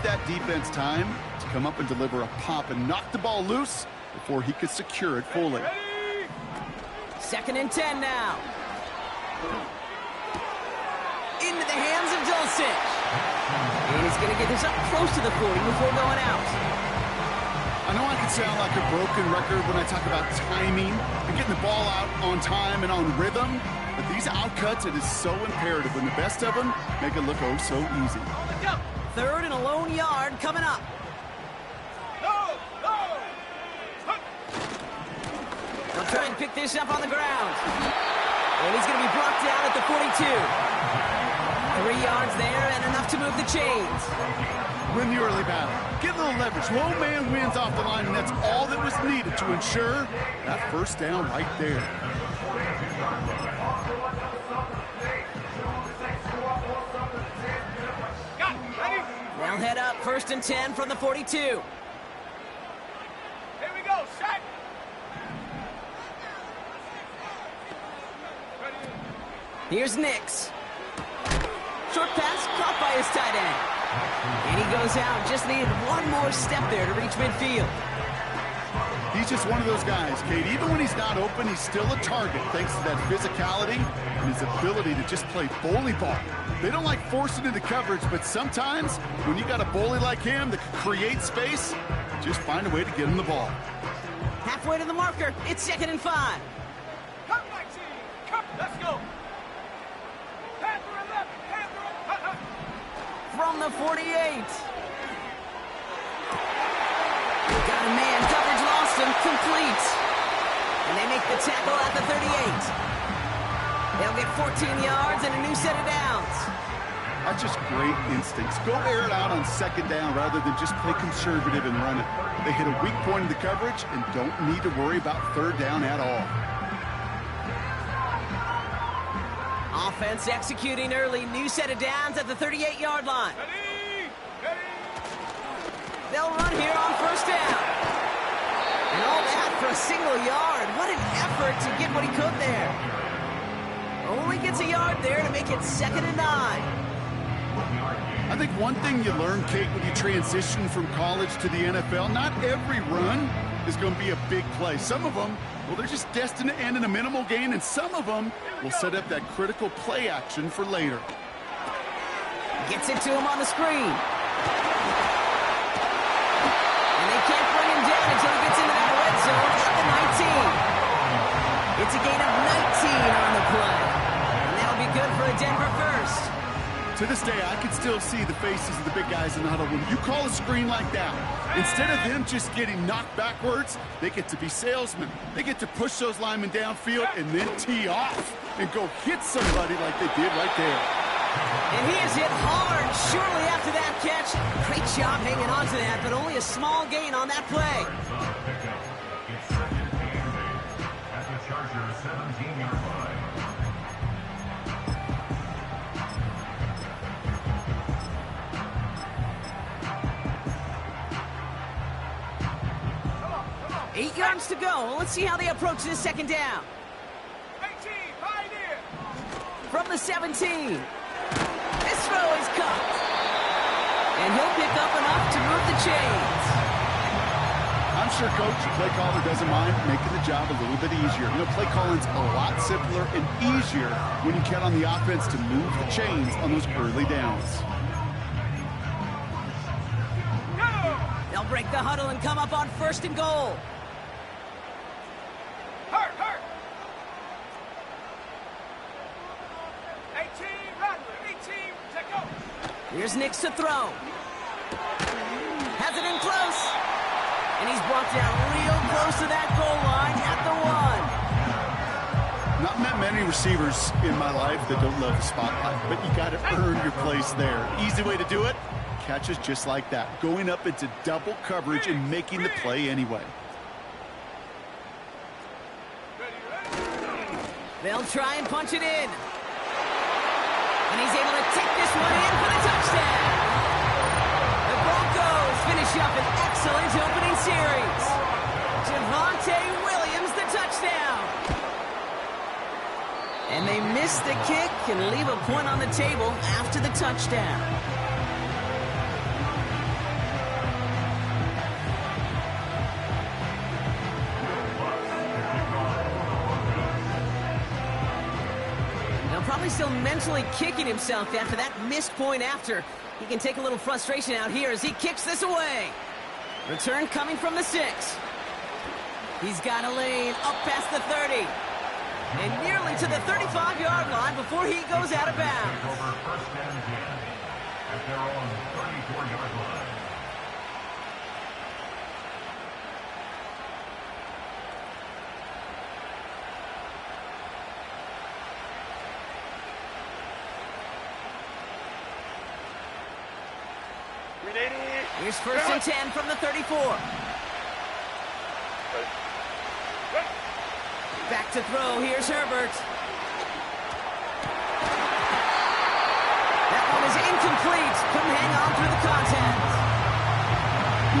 give that defense time to come up and deliver a pop and knock the ball loose before he could secure it fully. 2nd and 10 now. Into the hands of Dulcich. And he's going to get this up close to the 40 before going out. I know I can sound like a broken record when I talk about timing and getting the ball out on time and on rhythm, but these outcuts, it is so imperative when the best of them make it look oh so easy. 3rd and a lone yard coming up. They'll try and pick this up on the ground. And he's going to be brought down at the 42. 3 yards there and enough to move the chains. Win the early battle. Get a little leverage. Low man wins off the line, and that's all that was needed to ensure that first down right there. They'll head up 1st and 10 from the 42. Here we go, set. Here's Nix. Short pass caught by his tight end. And he goes out. Just needed one more step there to reach midfield. He's just one of those guys, Kate. Even when he's not open, he's still a target thanks to that physicality and his ability to just play bully ball. They don't like forcing into coverage, but sometimes when you got a bully like him that can create space, just find a way to get him the ball. Halfway to the marker. It's 2nd and 5. Come, Maxine. Come, let's go. From the 48. Got a man, coverage lost him, complete. And they make the tackle at the 38. They'll get 14 yards and a new set of downs. That's just great instincts. Go air it out on 2nd down rather than just play conservative and run it. They hit a weak point in the coverage and don't need to worry about 3rd down at all. Offense executing early. New set of downs at the 38-yard line. They'll run here on 1st down. And all that for a single yard. What an effort to get what he could there. Only gets a yard there to make it 2nd and 9. I think one thing you learn, Kate, when you transition from college to the NFL, not every run is going to be a big play. Some of them, well, they're just destined to end in a minimal gain, and some of them will set up that critical play action for later. Gets it to him on the screen. And they can't bring him down until he gets into that red zone at the 19. It's a gain of 19 on the play. And that'll be good for a Denver first. To this day, I can still see the faces of the big guys in the huddle. When you call a screen like that, instead of them just getting knocked backwards, they get to be salesmen. They get to push those linemen downfield and then tee off and go hit somebody like they did right there. And he is hit hard shortly after that catch. Great job hanging on to that, but only a small gain on that play. At the Chargers 17-yard line. Come on. 8 yards to go. Let's see how they approach this 2nd down. 18, pioneer. From the 17. This throw is caught. And he'll pick up enough to move the chains. I'm sure Coach, the play caller, doesn't mind making the job a little bit easier. You know, play calling's a lot simpler and easier when you count on the offense to move the chains on those early downs. They'll break the huddle and come up on 1st and goal. Hurt. 18, Rattler. 18, take go. Here's Nix to throw. Has it in close. And he's brought down real close to that goal line at the 1. Not met many receivers in my life that don't love the spotlight, but you got to earn your place there. Easy way to do it, catches just like that, going up into double coverage and making the play anyway. They'll try and punch it in. And he's able to take this one in for the touchdown. The Broncos finish up an excellent opening series. Javonte Williams, the touchdown. And they miss the kick and leave a point on the table after the touchdown. probably still mentally kicking himself after that missed point after. He can take a little frustration out here as he kicks this away. Return coming from the 6. He's got a lane up past the 30. And nearly to the 35-yard line before he goes out of bounds. Over first and 10 at their own 34-yard line. Here's first and 10 from the 34. Back to throw. Here's Herbert. That one is incomplete. Couldn't hang on through the contact.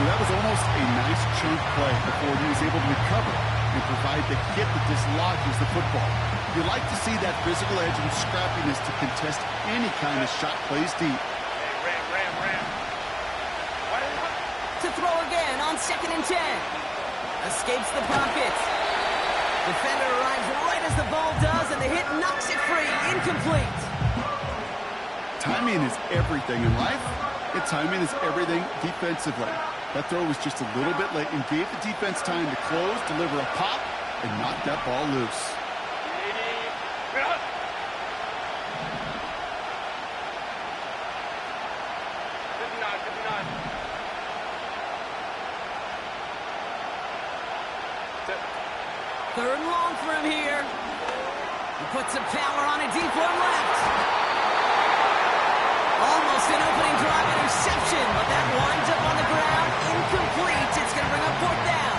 That was almost a nice chunk play before he was able to recover and provide the hit that dislodges the football. You like to see that physical edge and scrappiness to contest any kind of shot plays deep. To throw again on 2nd and 10. Escapes the pocket. Defender arrives right as the ball does, and the hit knocks it free. Incomplete. Timing is everything in life, and timing is everything defensively. That throw was just a little bit late and gave the defense time to close, deliver a pop, and knock that ball loose. Third and long for him here. He puts some power on it, deep one left. Almost an opening drive interception, but that winds up on the ground. Incomplete. It's going to bring up 4th down.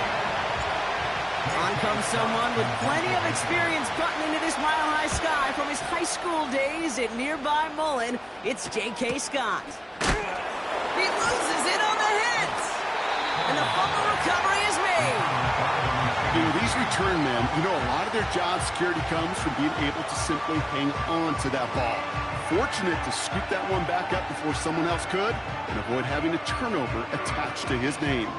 On comes someone with plenty of experience punting into this mile-high sky from his high school days at nearby Mullen. It's J.K. Scott. He loses it on the hit. And the fumble recovery is made. These return men, a lot of their job security comes from being able to simply hang on to that ball. Fortunate to scoop that one back up before someone else could and avoid having a turnover attached to his name.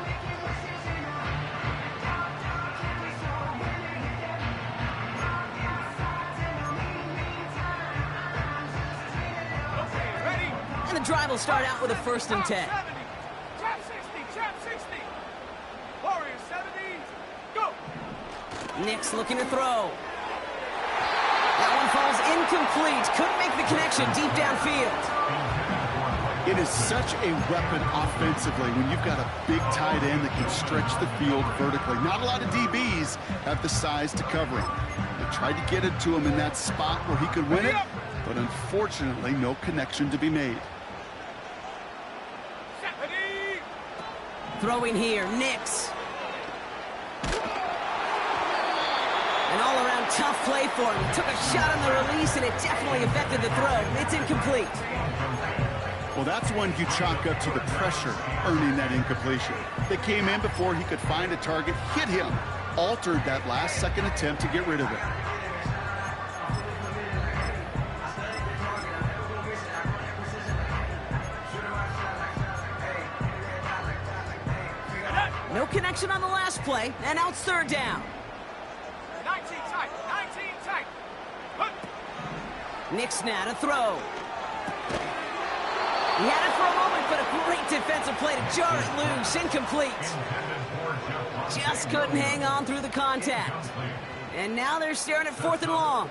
And the drive will start out with a 1st and 10. Trap 60, trap 60. Warriors 70, go. Nix looking to throw. That one falls incomplete. Couldn't make the connection deep downfield. It is such a weapon offensively when you've got a big tight end that can stretch the field vertically. Not a lot of DBs have the size to cover him. They tried to get it to him in that spot where he could win it, but unfortunately no connection to be made. Throwing here, Nix. An all-around tough play for him. He took a shot on the release, and it definitely affected the throw. It's incomplete. Well, that's one you chalk up to the pressure earning that incompletion. They came in before he could find a target, hit him, altered that last-second attempt to get rid of it. No connection on the last play, and now it's 3rd down. 19 tight, 19 tight. Nix now to throw. He had it for a moment, but a great defensive play to jar it loose. Incomplete. Just couldn't hang on through the contact. And now they're staring at 4th and long.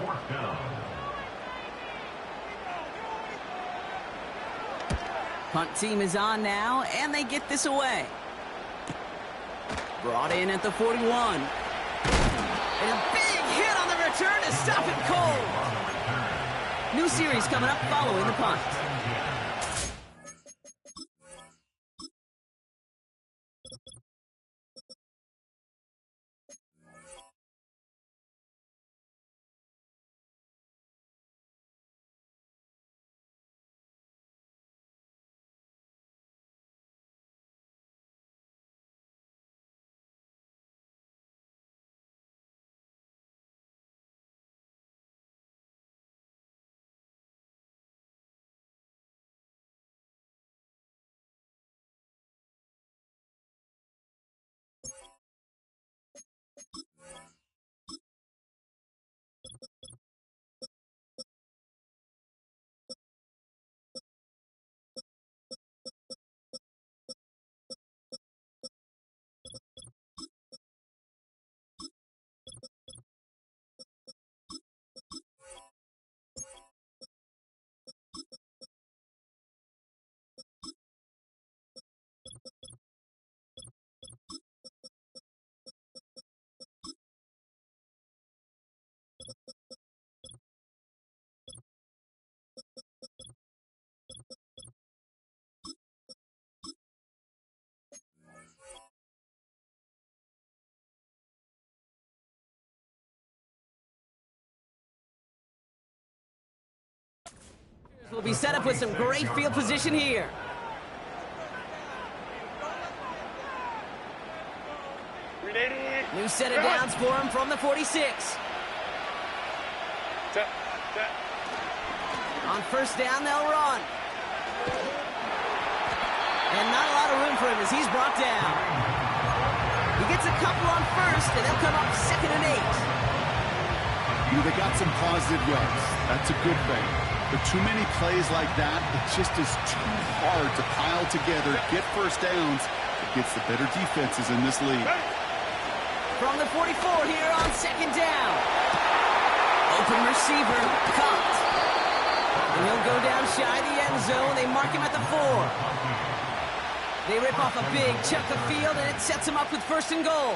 Punt team is on now, and they get this away. Brought in at the 41. And a big hit on the return to stop it cold. New series coming up following the punt. Will be set up with some great field position here. New set of downs for him from the 46. On first down, they'll run. And not a lot of room for him as he's brought down. He gets a couple on first, and they'll come up 2nd and 8. They got some positive yards. That's a good thing. But too many plays like that, it just is too hard to pile together, get first downs against the better defenses in this league. From the 44 here on 2nd down. Open receiver, caught. And he'll go down shy of the end zone. They mark him at the 4. They rip off a big chunk of field, and it sets him up with 1st and goal.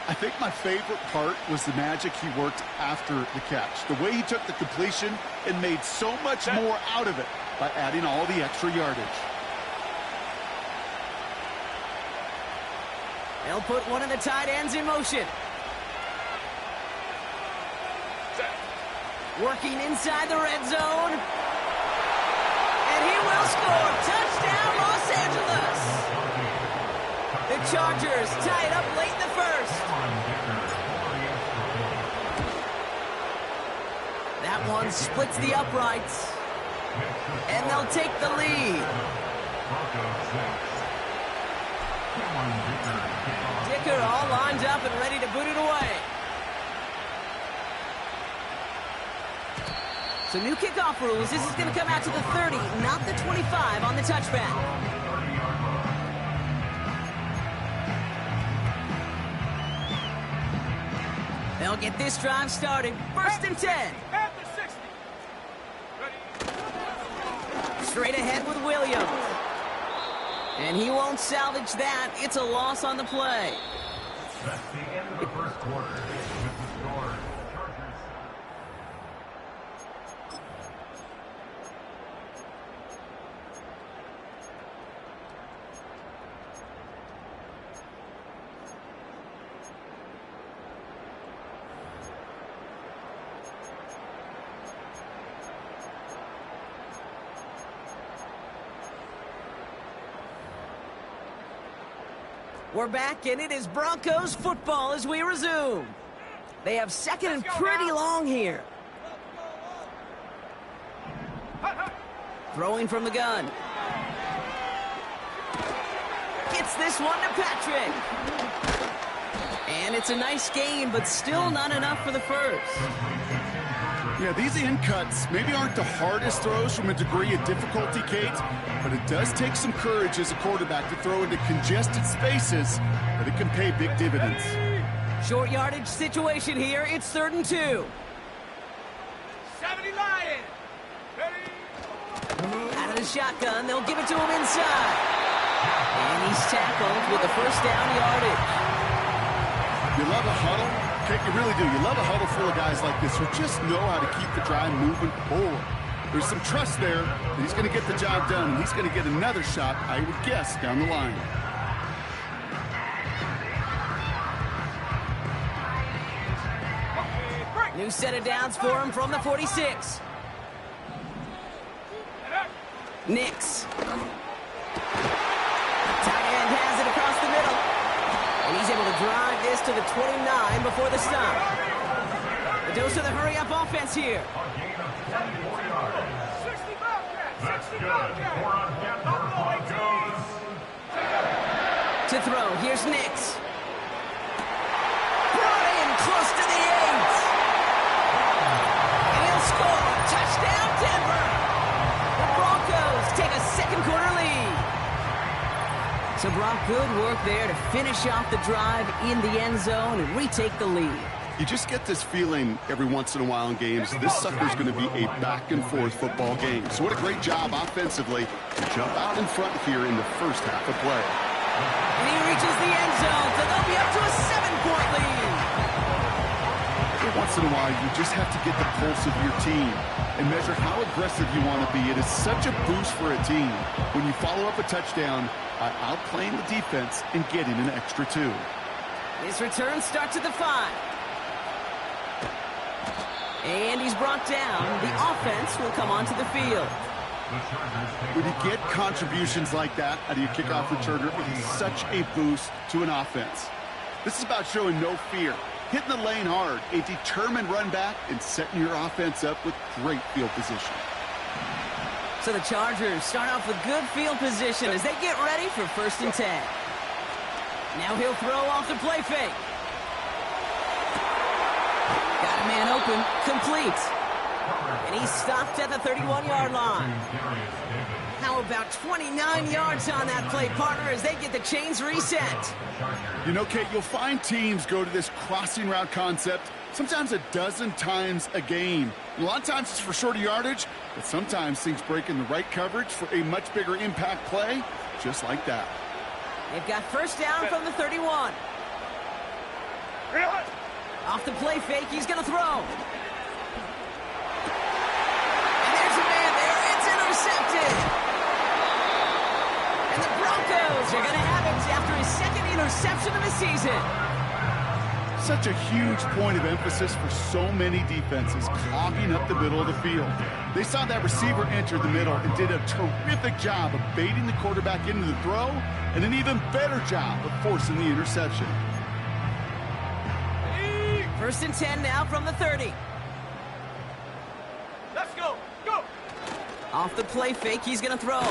I think my favorite part was the magic he worked after the catch. The way he took the completion and made so much more out of it by adding all the extra yardage. They'll put one of the tight ends in motion. Working inside the red zone. And he will score. Touchdown, Los Angeles. The Chargers tie it up late in the 1st. That one splits the uprights. And they'll take the lead. Dicker all lined up and ready to boot it away. So new kickoff rules. This is going to come out to the 30, not the 25 on the touchback. They'll get this drive started. 1st and 10. At the 60. Ready. Straight ahead with Williams. And he won't salvage that. It's a loss on the play. That's the end of the first quarter. With the score, Chargers. We're back, and it is Broncos football as we resume. They have 2nd and pretty long here. Throwing from the gun. Gets this one to Patrick. And it's a nice gain, but still not enough for the 1st. Yeah, these in cuts maybe aren't the hardest throws from a degree of difficulty, Kate, but it does take some courage as a quarterback to throw into congested spaces, but it can pay big dividends. Short yardage situation here. It's 3rd and 2. 70 Lion. Ready. Out of the shotgun, they'll give it to him inside. And he's tackled with the 1st down yardage. You love a huddle? Kate, you really do. You love a huddle full of guys like this who just know how to keep the drive moving forward. There's some trust there that he's going to get the job done, and he's going to get another shot, I would guess, down the line. New set of downs for him from the 46. Nix. Tight end has it across the middle. And he's able to drive this to the 29 before the stop. A dose of the hurry-up offense here. 60 Bobcats. 60 Bobcats. To throw, here's Nix. Brought in close to the 8. And he'll score. Touchdown, Denver. The Broncos take a 2nd quarter lead. So Brock, good work there to finish off the drive in the end zone and retake the lead. You just get this feeling every once in a while in games, this sucker's going to be a back-and-forth football game. So what a great job offensively to jump out in front here in the first half of play. And he reaches the end zone, so they'll be up to a 7-point lead. Every once in a while, you just have to get the pulse of your team and measure how aggressive you want to be. It is such a boost for a team when you follow up a touchdown by outplaying the defense and getting an extra 2. This return starts at the 5. And he's brought down. The offense will come onto the field. When you get contributions like that out of your kickoff returner, it is such a boost to an offense. This is about showing no fear, hitting the lane hard, a determined run back, and setting your offense up with great field position. So the Chargers start off with good field position as they get ready for 1st and 10. Now he'll throw off the play fake. Got a man open, complete. And he's stopped at the 31-yard line. How about 29 yards on that play, partner, as they get the chains reset? You know, Kate, you'll find teams go to this crossing route concept sometimes a dozen times a game. And a lot of times it's for shorter yardage, but sometimes things break in the right coverage for a much bigger impact play, just like that. They've got 1st down from the 31. Off the play fake, he's going to throw. And there's a man there. It's intercepted. And the Broncos are going to have it after his 2nd interception of the season. Such a huge point of emphasis for so many defenses, clogging up the middle of the field. They saw that receiver enter the middle and did a terrific job of baiting the quarterback into the throw, and an even better job of forcing the interception. 1st and 10 now from the 30. Let's go. Go. Off the play fake, he's going to throw.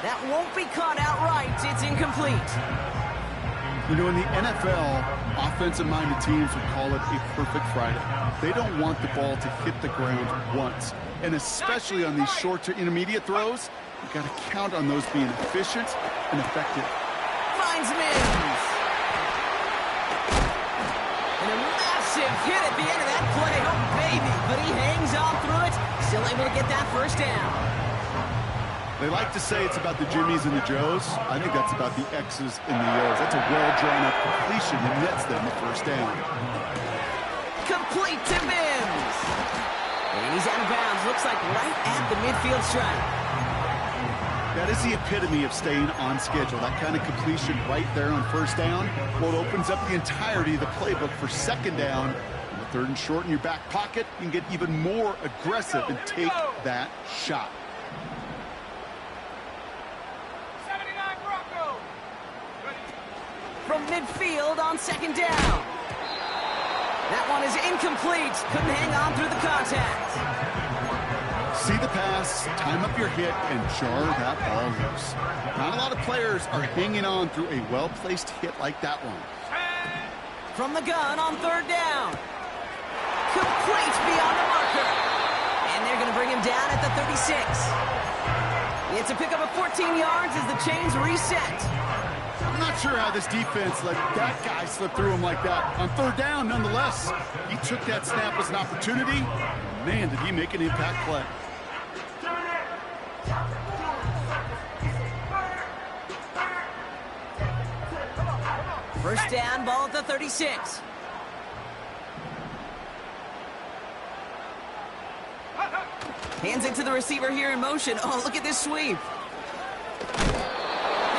That won't be caught outright. It's incomplete. You know, in the NFL, offensive-minded teams would call it a perfect Friday. They don't want the ball to hit the ground once. And especially on these short to intermediate throws, you've got to count on those being efficient and effective. Finds Mims. And a massive hit at the end of that play. Oh, baby. But he hangs on through it. Still able to get that 1st down. They like to say it's about the Jimmies and the Joes. I think that's about the X's and the O's. That's a well-drawn-up completion that nets them the 1st down. Complete to Mims. And he's out of bounds. Looks like right at the midfield stripe. That is the epitome of staying on schedule. That kind of completion right there on 1st down. Well, it opens up the entirety of the playbook for 2nd down. On the 3rd and short in your back pocket, you can get even more aggressive and take that shot. 79 Broncos. From midfield on 2nd down. That one is incomplete. Couldn't hang on through the contact. See the pass, time up your hit, and jar that ball loose. Not a lot of players are hanging on through a well-placed hit like that one. From the gun on 3rd down. Complete beyond the marker. And they're going to bring him down at the 36. It's a pickup of 14 yards as the chains reset. I'm not sure how this defense let that guy slip through him like that. On 3rd down, nonetheless, he took that snap as an opportunity. Man, did he make an impact play. First down, ball at the 36. Hands it to the receiver here in motion. Oh, look at this sweep. He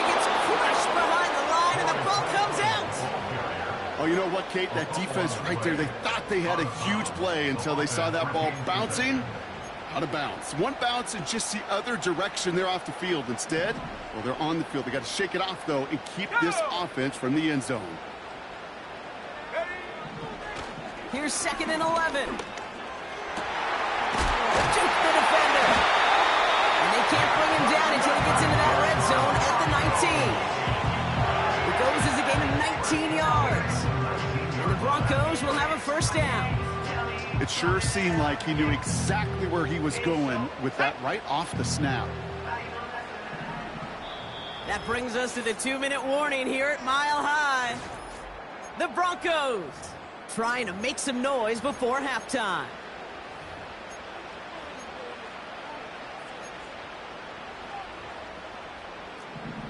gets crushed behind the line, and the ball comes out. Oh, you know what, Kate? That defense right there, they thought they had a huge play until they saw that ball bouncing out of bounds. One bounce in just the other direction. They're off the field. Instead, well, they're on the field. They got to shake it off, though, and keep this offense from the end zone. Here's 2nd and 11. Juke the defender. And they can't bring him down until he gets into that red zone at the 19. It goes as a gain of 19 yards. And the Broncos will have a 1st down. It sure seemed like he knew exactly where he was going with that right off the snap. That brings us to the 2-minute warning here at Mile High. The Broncos trying to make some noise before halftime.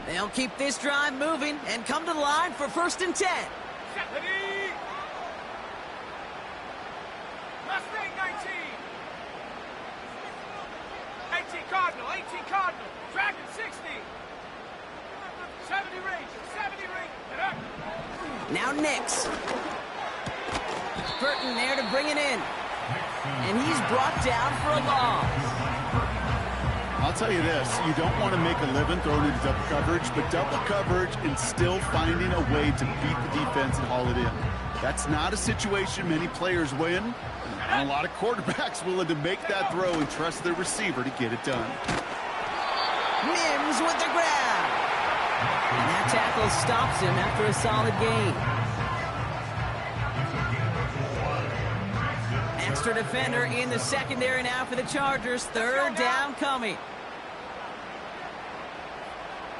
They'll keep this drive moving and come to the line for 1st and 10. Mustang 19. 18 Cardinal. 18 Cardinal. Dragon 60. 70 Ranger. 70 Ranger. Now Nix. Burton there to bring it in. And he's brought down for a loss. I'll tell you this, you don't want to make a living throwing into double coverage, but double coverage and still finding a way to beat the defense and haul it in. That's not a situation many players win, and a lot of quarterbacks willing to make that throw and trust their receiver to get it done. Mims with the grab. And that tackle stops him after a solid gain. Extra defender in the secondary now for the Chargers. Third down coming.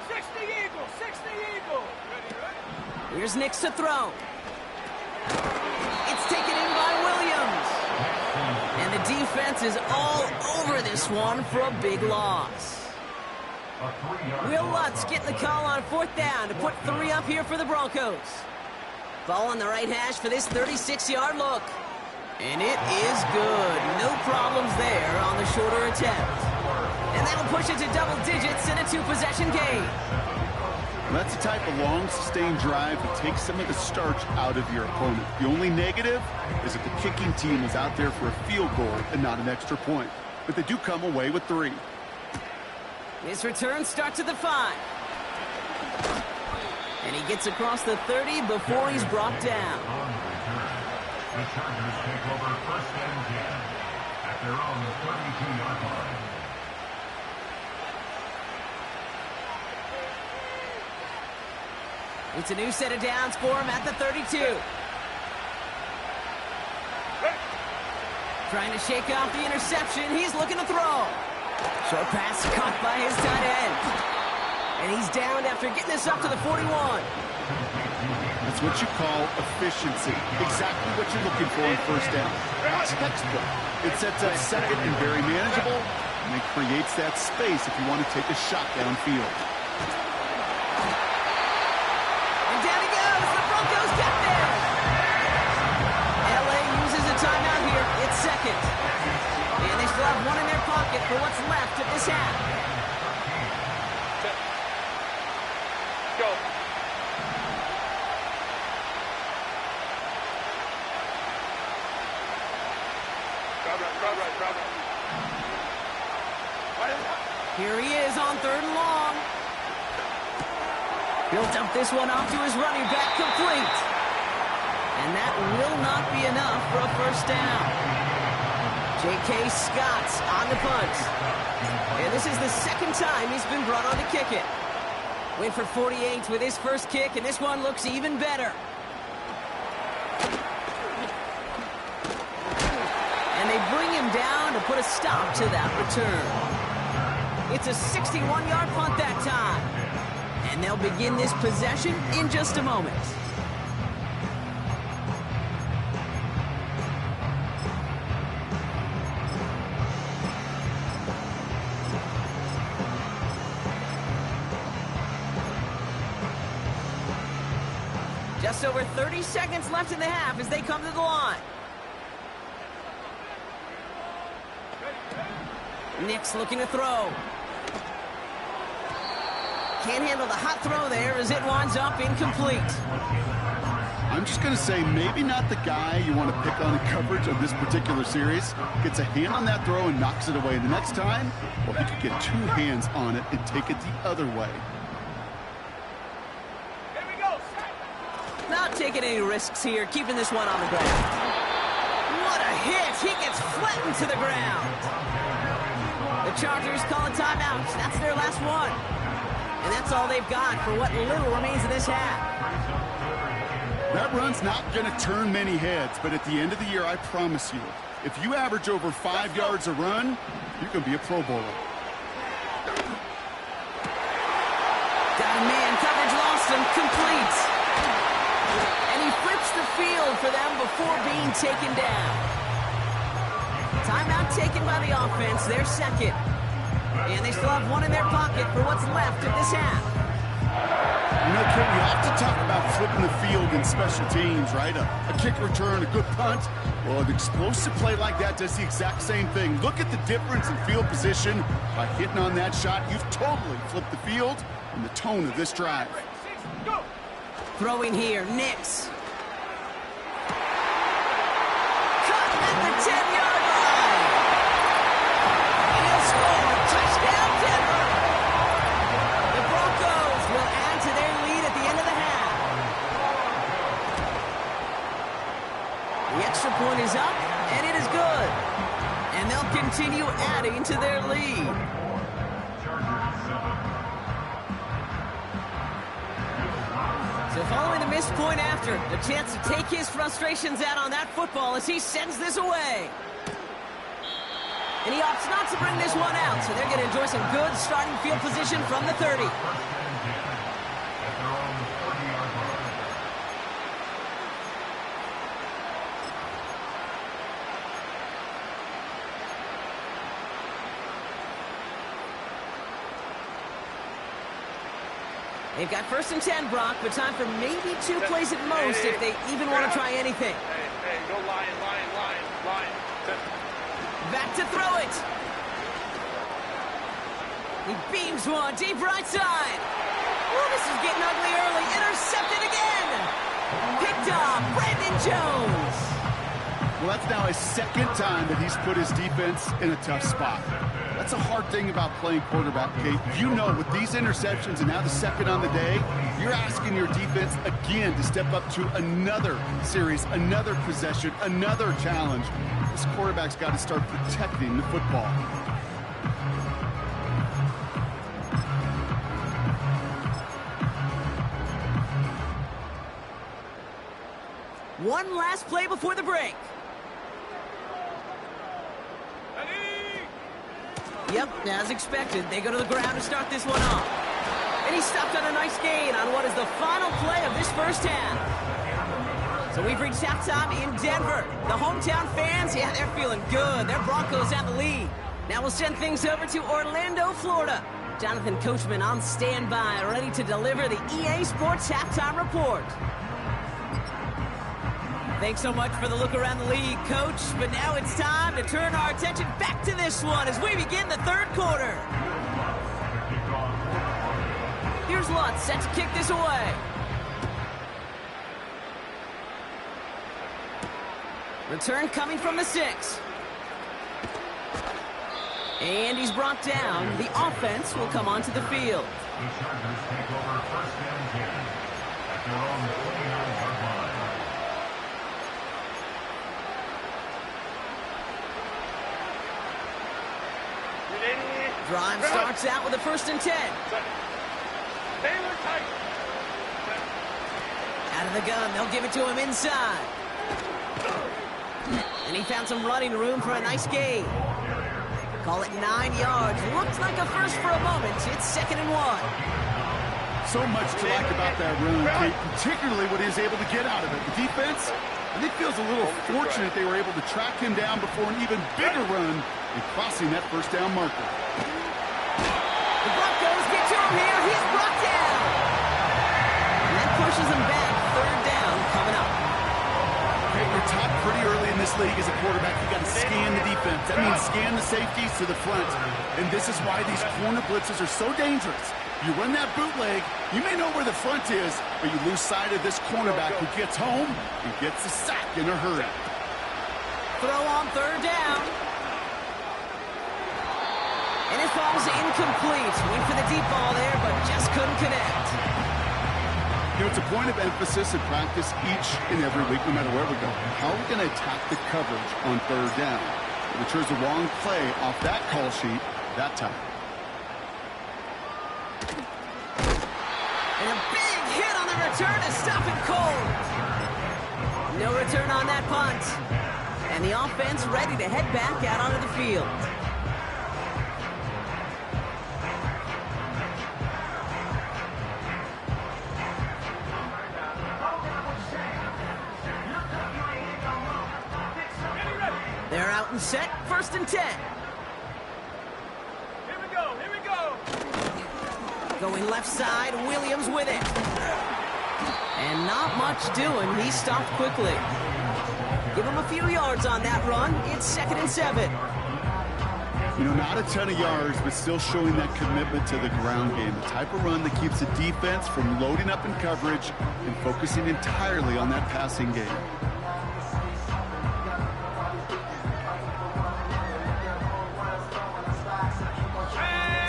60 Eagles, 60 Eagles. Here's Nix to throw. It's taken in by Williams. And the defense is all over this one for a big loss. Will Lutz getting the call on fourth down to put 3 up here for the Broncos. Ball on the right hash for this 36-yard look. And it is good. No problems there on the shorter attempt. And that'll push it to double digits in a 2-possession game. That's the type of long, sustained drive that takes some of the starch out of your opponent. The only negative is that the kicking team is out there for a field goal and not an extra point. But they do come away with 3. His return starts at the 5. And he gets across the 30 before he's brought down. The Chargers take over first and 10 at their own 32-yard line. It's a new set of downs for him at the 32. Trying to shake off the interception. He's looking to throw. Short pass caught by his tight end. And he's down after getting this up to the 41. That's what you call efficiency. Exactly what you're looking for in first down. Textbook. It sets up second and very manageable, and it creates that space if you want to take a shot downfield. And down he goes. The Broncos get there. LA uses a timeout here. It's second. And they still have 1 in their pocket for what's left of this half. Go. Here he is on 3rd and long. He'll dump this one off to his running back, complete. And that will not be enough for a first down. J.K. Scott's on the punt. And this is the second time he's been brought on to kick it. Went for 48 with his first kick, and this one looks even better. And they bring him down to put a stop to that return. It's a 61-yard punt that time. And they'll begin this possession in just a moment. Just over 30 seconds left in the half as they come to the line. Nix looking to throw. Can't handle the hot throw there as it winds up incomplete. I'm just going to say maybe not the guy you want to pick on in coverage of this particular series. Gets a hand on that throw and knocks it away. The next time, well, he could get 2 hands on it and take it the other way. Here we go. Not taking any risks here, keeping this one on the ground. What a hit! He gets flattened to the ground. The Chargers call a timeout. That's their last one. And that's all they've got for what little remains of this half. That run's not going to turn many heads, but at the end of the year, I promise you, if you average over 5 yards a run, you can be a Pro Bowler. Got a man, coverage lost him, complete. And he flips the field for them before being taken down. Timeout taken by the offense, their second. And they still have 1 in their pocket for what's left of this half. You know, Ken, you have to talk about flipping the field in special teams, right? A kick return, a good punt. Well, an explosive play like that does the exact same thing. Look at the difference in field position. By hitting on that shot, you've totally flipped the field and the tone of this drive. Go. Throwing here, Nix. Cut at the 10-yard line. So following the missed point after, a chance to take his frustrations out on that football as he sends this away. And he opts not to bring this one out, so they're going to enjoy some good starting field position from the 30. They've got 1st and 10, Brock, but time for maybe 2 plays at most if they even want to try anything. Hey, go Lion. Back to throw it. He beams one deep right side. Oh, this is getting ugly early. Intercepted again. Picked off Brandon Jones. Well, that's now his 2nd time that he's put his defense in a tough spot. That's a hard thing about playing quarterback, Kate. You know, with these interceptions and now the 2nd on the day, you're asking your defense again to step up to another series, another possession, another challenge. This quarterback's got to start protecting the football. One last play before the break. Yep, as expected, they go to the ground to start this one off. And he stopped on a nice gain on what is the final play of this first half. So we've reached halftime in Denver. The hometown fans, yeah, they're feeling good. Their Broncos have the lead. Now we'll send things over to Orlando, Florida. Jonathan Coachman on standby, ready to deliver the EA Sports Halftime Report. Thanks so much for the look around the league, Coach. But now it's time to turn our attention back to this one as we begin the 3rd quarter. Here's Lutz set to kick this away. Return coming from the 6. And he's brought down. The offense will come onto the field. The Chargers take over 1st and 10 at their own 29-yard line. Drive starts out with a 1st and 10. Taylor tight. Out of the gun, they'll give it to him inside. And he found some running room for a nice gain. Call it 9 yards. Looks like a first for a moment. It's 2nd and 1. So much to like about that run, Kate, particularly what he was able to get out of it. The defense, I think, feels a little fortunate they were able to track him down before an even bigger run and crossing that 1st down marker. The Broncos get to him here. He's brought down. And that pushes him back. 3rd down coming up. Hey, you're taught pretty early in this league as a quarterback, you got to scan the defense. That means scan the safeties to the front. And this is why these corner blitzes are so dangerous. You run that bootleg, you may know where the front is, but you lose sight of this cornerback who gets home and gets a sack in a hurry. Throw on 3rd down. And it falls incomplete. Went for the deep ball there, but just couldn't connect. You know, it's a point of emphasis in practice each and every week, no matter where we go. How are we going to attack the coverage on 3rd down? We chose the wrong play off that call sheet that time. And a big hit on the return to stop it cold. No return on that punt. And the offense ready to head back out onto the field. They're out and set, 1st and 10. Here we go. Going left side, Williams with it. And not much doing. He stopped quickly. Give him a few yards on that run. It's 2nd and 7. You know, not a ton of yards, but still showing that commitment to the ground game. The type of run that keeps the defense from loading up in coverage and focusing entirely on that passing game.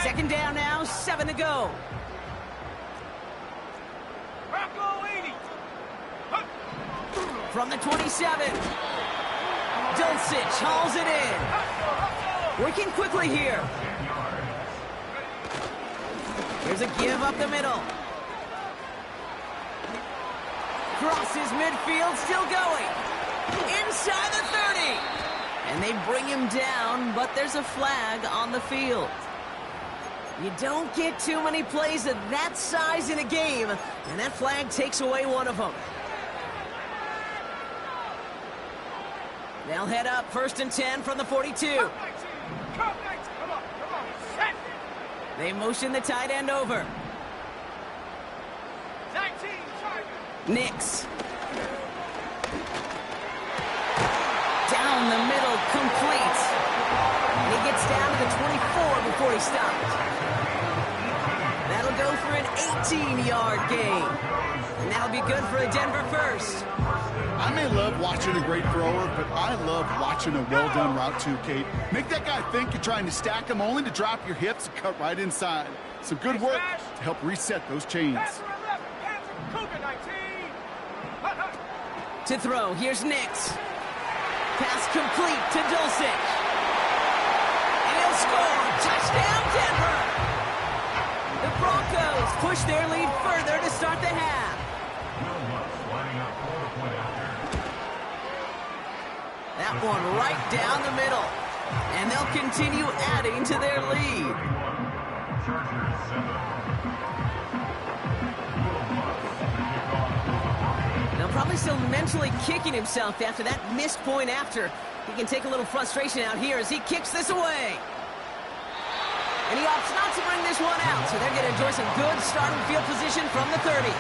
Second down now, 7 to go. Bronco 80. From the 27. Dulcich hauls it in. Working quickly here. Here's a give up the middle. Crosses midfield, still going. Inside the 30. And they bring him down, but there's a flag on the field. You don't get too many plays of that size in a game, and that flag takes away one of them. They'll head up 1st and 10 from the 42. Come on, set. They motion the tight end over. 19, Chargers. Nix. Down the middle, complete. And he gets down to the 24 before he stops. That'll go for an 18-yard gain. And that'll be good for a Denver first. I may love watching a great thrower, but I love watching a well-done route too, Kate. Make that guy think you're trying to stack him only to drop your hips and cut right inside. Some good work to help reset those chains. Pass to 11, hands to Cougar 19. To throw, here's Nix. Pass complete to Dulcich. And he'll score. Touchdown, Denver. The Broncos push their lead further to start the half. That one right down the middle. And they'll continue adding to their lead. Now probably still mentally kicking himself after that missed point after. He can take a little frustration out here as he kicks this away. And he opts not to bring this one out, so they're going to enjoy some good starting field position from the 30.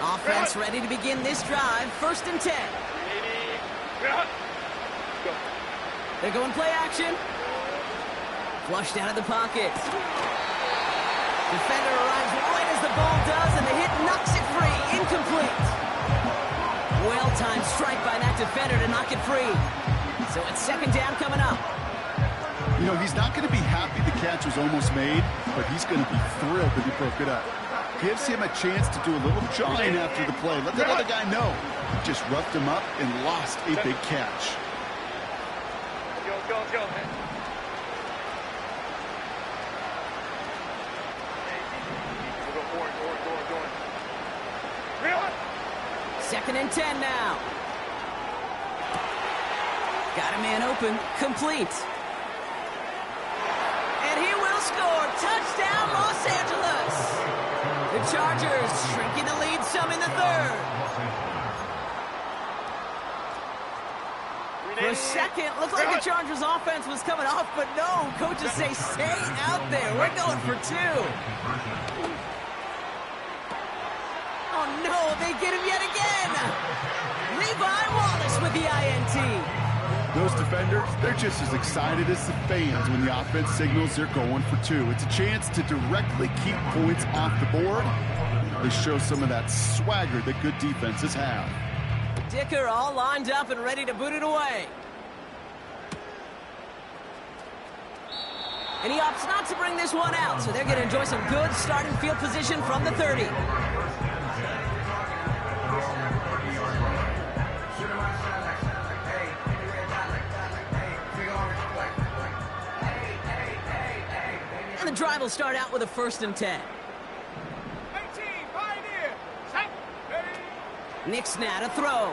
Offense ready to begin this drive. 1st and 10. They're going play action. Flushed out of the pocket. Defender arrives right as the ball does, and the hit knocks it free. Incomplete. Well-timed strike by that defender to knock it free. So it's 2nd down coming up. You know, he's not going to be happy the catch was almost made, but he's going to be thrilled that he broke it up. Gives him a chance to do a little jawing after the play. Let that other guy know. He just roughed him up and lost a big catch. Go, man. Going. 2nd and 10 now. Got a man open. Complete. And he will score. Touchdown, Los Angeles. The Chargers shrinking the lead some in the 3rd. For a second, looked like the Chargers offense was coming off, but no. Coaches say, stay out there. We're going for 2. Oh, no, they get him yet again. Levi Wallace with the INT. Those defenders, they're just as excited as the fans when the offense signals they're going for 2. It's a chance to directly keep points off the board. They show some of that swagger that good defenses have. Dicker all lined up and ready to boot it away. And he opts not to bring this one out, so they're going to enjoy some good starting field position from the 30. And the drive will start out with a 1st and 10. 18, Pioneer. Set. Nix now to throw.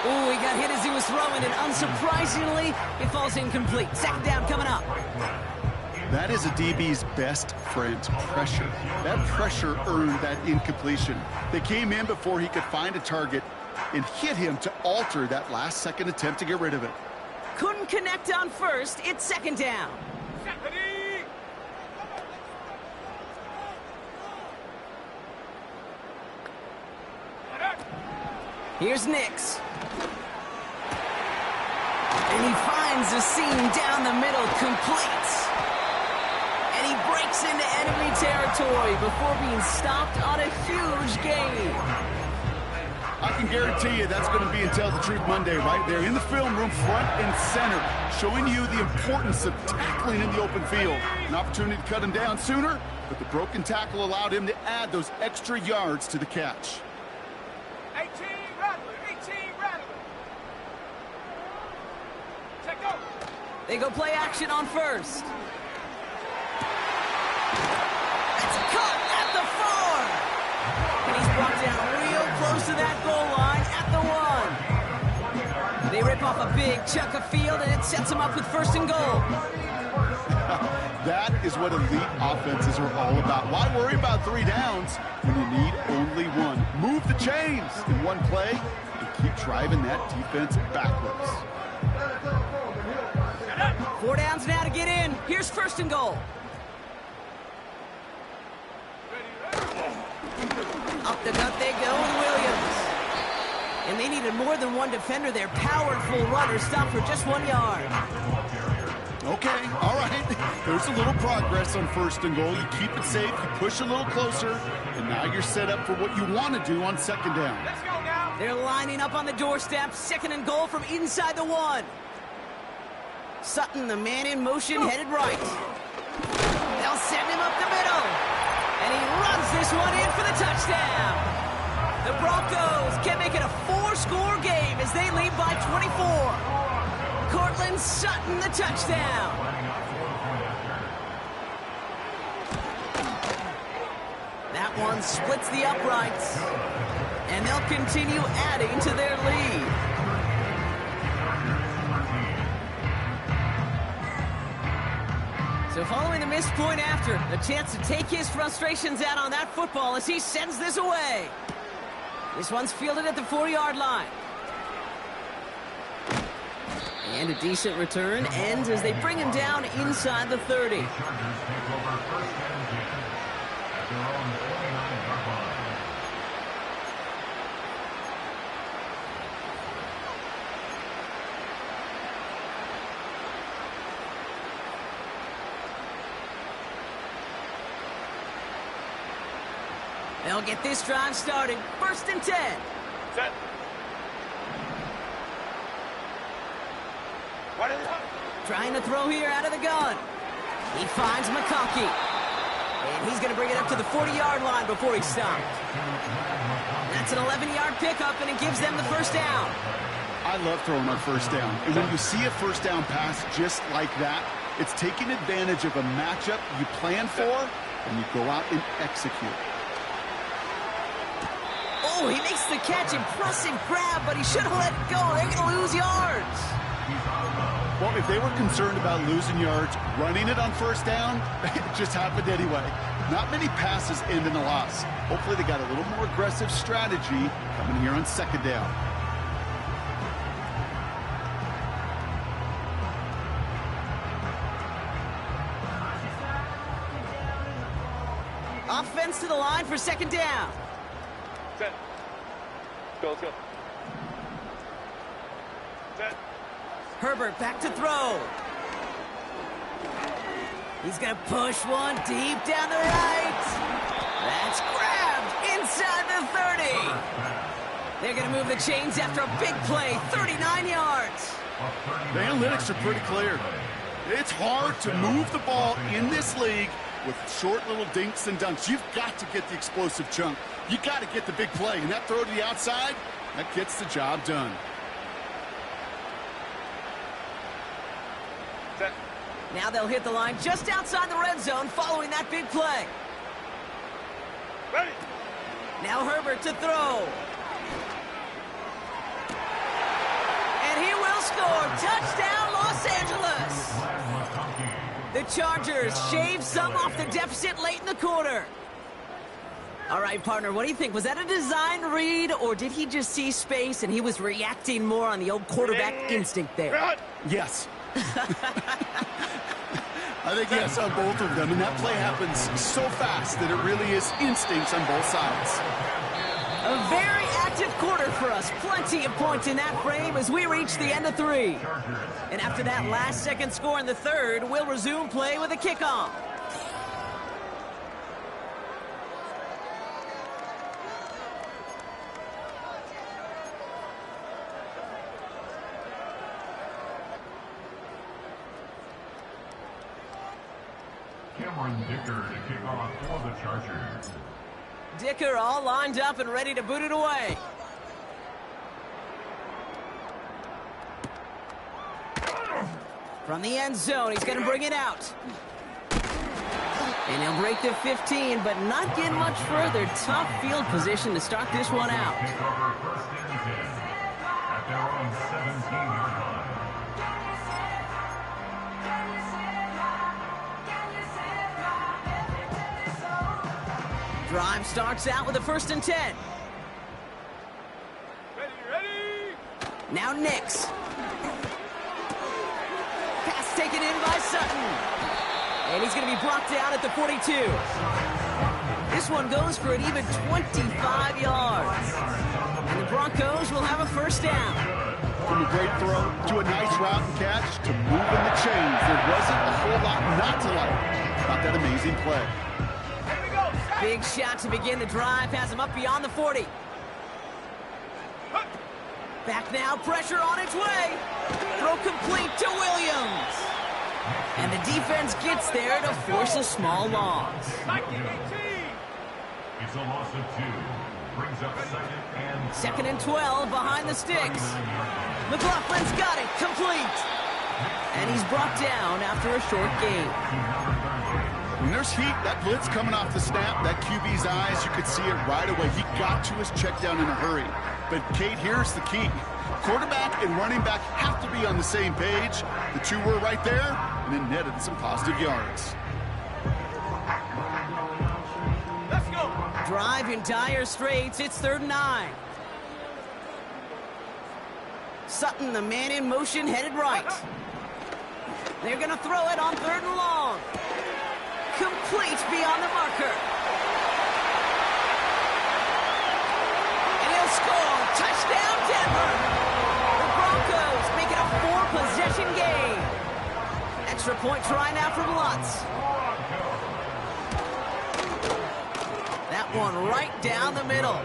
Ooh, he got hit as he was throwing, and unsurprisingly, it falls incomplete. 2nd down coming up. That is a DB's best friend, pressure. That pressure earned that incompletion. They came in before he could find a target and hit him to alter that last-second attempt to get rid of it. Couldn't connect on 1st. It's 2nd down. Here's Nix. And he finds a seam down the middle, complete. And he breaks into enemy territory before being stopped on a huge gain. I can guarantee you that's going to be in Tell the Truth Monday right there in the film room, front and center, showing you the importance of tackling in the open field. An opportunity to cut him down sooner, but the broken tackle allowed him to add those extra yards to the catch. 18 Rattler, 18 Rattler. Check go. They go play action on first. It's caught at the 4. And he's brought down real close to that goal line at the 1. They rip off a big chunk of field, and it sets them up with first and goal. That is what elite offenses are all about. Why worry about 3 downs when you need only 1? Move the chains in one play and keep driving that defense backwards. 4 downs now to get in. Here's first and goal. Up the gut they go with Williams. And they needed more than 1 defender. Their powerful runner stopped for just 1 yard. Okay, all right. There's a little progress on first and goal. You keep it safe, you push a little closer, and now you're set up for what you want to do on second down. Let's go now. They're lining up on the doorstep. Second and goal from inside the 1. Sutton, the man in motion, headed right. They'll send him up the middle. And he runs this one in for the touchdown. The Broncos can make it a 4-score game as they lead by 24. Cortland Sutton, the touchdown. That one splits the uprights. And they'll continue adding to their lead. So following the missed point after, a chance to take his frustrations out on that football as he sends this away. This one's fielded at the 4-yard line. And a decent return ends as they bring him down inside the 30. They'll get this drive started. First and 10. Set. What is it? Trying to throw here out of the gun. He finds McConkey. And he's going to bring it up to the 40-yard line before he stopped. That's an 11-yard pickup, and it gives them the first down. I love throwing on first down. And when you see a first down pass just like that, it's taking advantage of a matchup you plan for, and you go out and execute. Oh, he makes the catch. Impressive grab, but he should have let it go. They're going to lose yards. Well, if they were concerned about losing yards, running it on first down, it just happened anyway. Not many passes end in a loss. Hopefully they got a little more aggressive strategy coming here on second down. Offense to the line for second down. Set. Go, let's go. Set. Herbert back to throw. He's going to push one deep down the right. That's grabbed inside the 30. They're going to move the chains after a big play, 39 yards. The analytics are pretty clear. It's hard to move the ball in this league with short little dinks and dunks. You've got to get the explosive chunk. You got to get the big play. And that throw to the outside, that gets the job done. Set. Now they'll hit the line just outside the red zone following that big play. Ready. Now Herbert to throw. And he will score. Touchdown, Los Angeles. The Chargers shave some off the deficit late in the quarter. All right, partner, what do you think? Was that a design read, or did he just see space and he was reacting more on the old quarterback instinct there? Run. Yes. I think yes on both of them, and that play happens so fast that it really is instincts on both sides. A very active quarter for us. Plenty of points in that frame as we reach the end of 3. And after that last-second score in the third, we'll resume play with a kickoff. Cameron Dicker to kick off for the Chargers. Dicker all lined up and ready to boot it away. From the end zone, he's going to bring it out. And he'll break the 15, but not get much further. Tough field position to start this one out. Take over first and 10 at their own 17-yard line. Drive starts out with a 1st and 10. Ready! Now Nix. Pass taken in by Sutton. And he's going to be brought down at the 42. This one goes for an even 25 yards. And the Broncos will have a 1st down. From a great throw to a nice route and catch to moving the chains, there wasn't a whole lot not to like about that amazing play. Here we go! Big shot to begin the drive, has him up beyond the 40. Back now, pressure on its way. Throw complete to Williams. And the defense gets there to force a small loss. It's a loss of 2. Brings up second and 12 behind the sticks. McLaughlin's got it, complete. And he's brought down after a short gain. When there's heat, that blitz coming off the snap, that QB's eyes, you could see it right away. He got to his check down in a hurry. But, Kate, here's the key. Quarterback and running back have to be on the same page. The two were right there, and it netted some positive yards. Let's go! Drive in dire straits. It's 3rd and 9. Sutton, the man in motion, headed right. They're going to throw it on 3rd and long. Complete beyond the marker. And he'll score. Touchdown, Denver. The Broncos make it a 4-possession game. Extra point try now from Lutz. That one right down the middle.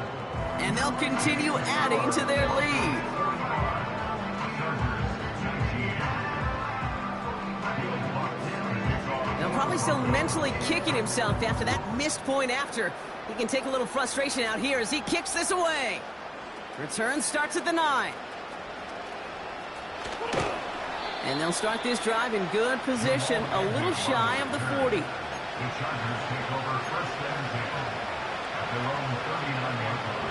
And they'll continue adding to their lead. Now probably still mentally kicking himself after that missed point after. He can take a little frustration out here as he kicks this away. Return starts at the 9. And they'll start this drive in good position, a little shy of the 40. The Chargers take over first and 10 at their own 39-yard line.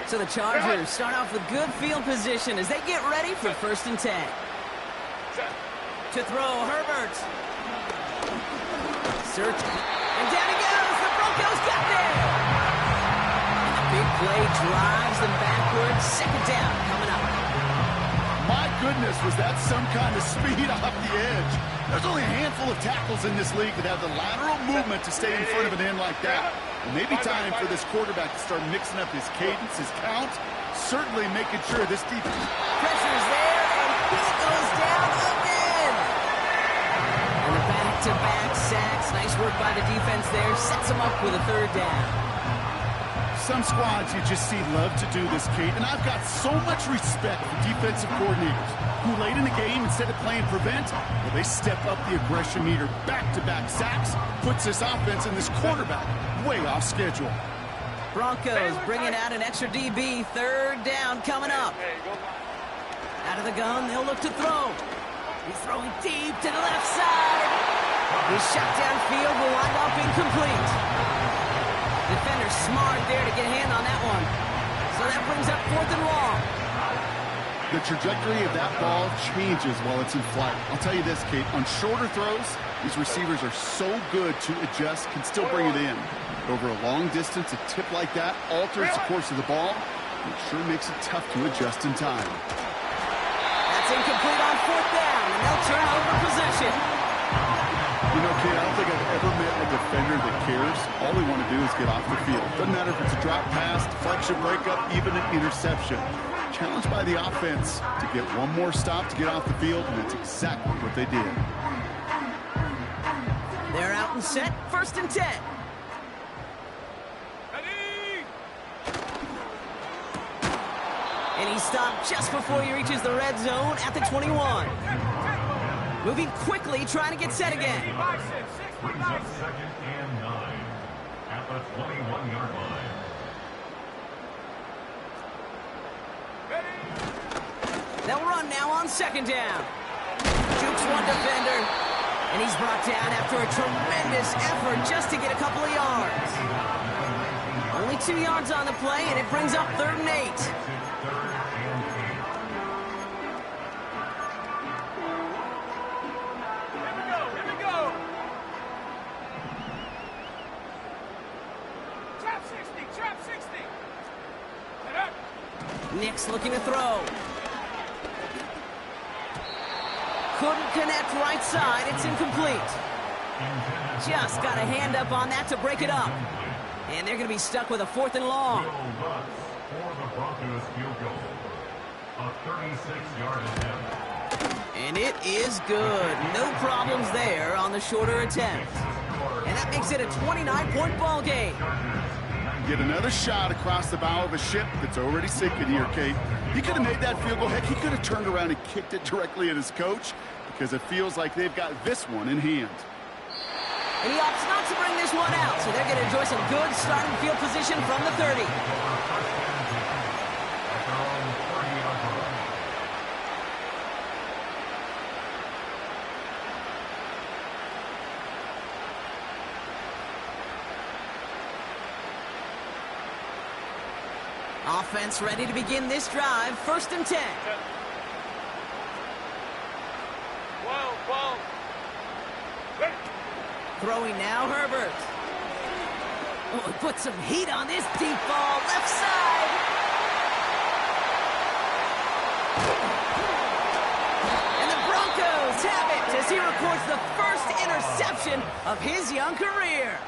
So the Chargers start off with good field position as they get ready for 1st and 10. To throw, Herbert. Search. And down he goes. The Broncos got there. And the big play drives them backwards. 2nd down coming up. My goodness, was that some kind of speed off the edge. There's only a handful of tackles in this league that have the lateral movement to stay in front of an end like that. It may be time for this quarterback to start mixing up his cadence, his count, certainly making sure this defense... Pressure's there, and he goes down again. And the back-to-back sacks. Nice work by the defense there. Sets him up with a 3rd down. Some squads you just see love to do this, Kate, and I've got so much respect for defensive coordinators who late in the game, instead of playing prevent, well, they step up the aggression meter. Back-to-back sacks puts this offense and this quarterback way off schedule. Broncos bringing out an extra DB. 3rd down coming up. Out of the gun, they'll look to throw. He's throwing deep to the left side. His shot downfield will wind up incomplete. Defender smart there to get a hand on that one. So that brings up 4th and long. The trajectory of that ball changes while it's in flight. I'll tell you this, Kate, on shorter throws, these receivers are so good to adjust, can still bring it in. But over a long distance, a tip like that alters the course of the ball. It sure makes it tough to adjust in time. That's incomplete on 4th down, and they'll turn over possession. You know, Kate, I don't think I've ever met a defender that cares. All they want to do is get off the field. Doesn't matter if it's a drop pass, deflection, breakup, even an interception. Challenged by the offense to get one more stop to get off the field, and that's exactly what they did. They're out and set. 1st and 10. And he's stopped just before he reaches the red zone at the 21. Moving quickly, trying to get set again. Brings up 2nd and 9 at the 21-yard line. They'll run now on 2nd down. Jukes one defender, and he's brought down after a tremendous effort just to get a couple of yards. Only 2 yards on the play, and it brings up 3rd and 8. Here we go. Trap 60. Head up. Nix looking to throw. Couldn't connect right side. It's incomplete. Just got a hand up on that to break it up. And they're going to be stuck with a 4th and long. For the Broncos field goal. A 36-yard attempt. And it is good. No problems there on the shorter attempt. And that makes it a 29-point ball game. Get another shot across the bow of a ship that's already sinking here, Kate. He could have made that field goal. Heck, he could have turned around and kicked it directly at his coach because it feels like they've got this one in hand. And he opts not to bring this one out, so they're going to enjoy some good starting field position from the 30. Offense ready to begin this drive. 1st and 10. 12. Ready. Throwing now, Herbert. Oh, put some heat on this deep ball. Left side. And the Broncos have it as he records the first interception of his young career.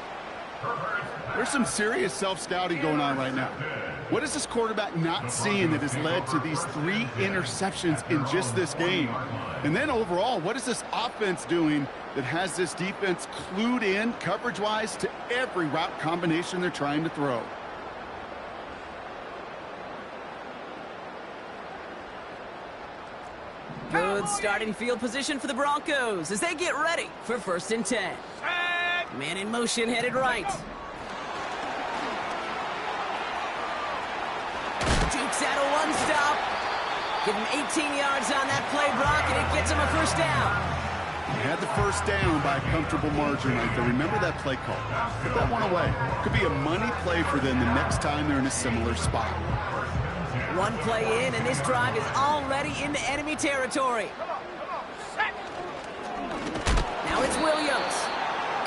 There's some serious self-scouting going on right now. What is this quarterback not seeing that has led to these 3 interceptions in just this game? And then overall, what is this offense doing that has this defense clued in coverage-wise to every route combination they're trying to throw? Good starting field position for the Broncos as they get ready for 1st and 10. Man in motion, headed right. Jukes out a one-stop. Give him 18 yards on that play, Brock, and it gets him a 1st down. He had the 1st down by a comfortable margin right there. Remember that play call. Put that one away. Could be a money play for them the next time they're in a similar spot. One play in, and this drive is already into enemy territory. Set. Now it's Williams.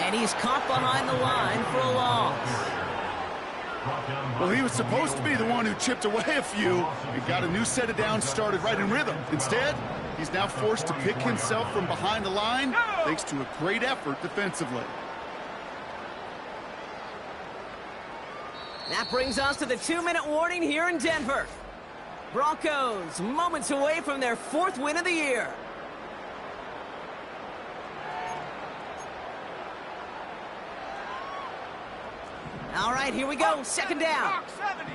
And he's caught behind the line for a loss. Well, he was supposed to be the one who chipped away a few and got a new set of downs started right in rhythm. Instead, he's now forced to pick himself from behind the line thanks to a great effort defensively. That brings us to the 2-minute warning here in Denver. Broncos moments away from their 4th win of the year. All right, here we go. 2nd down. 70.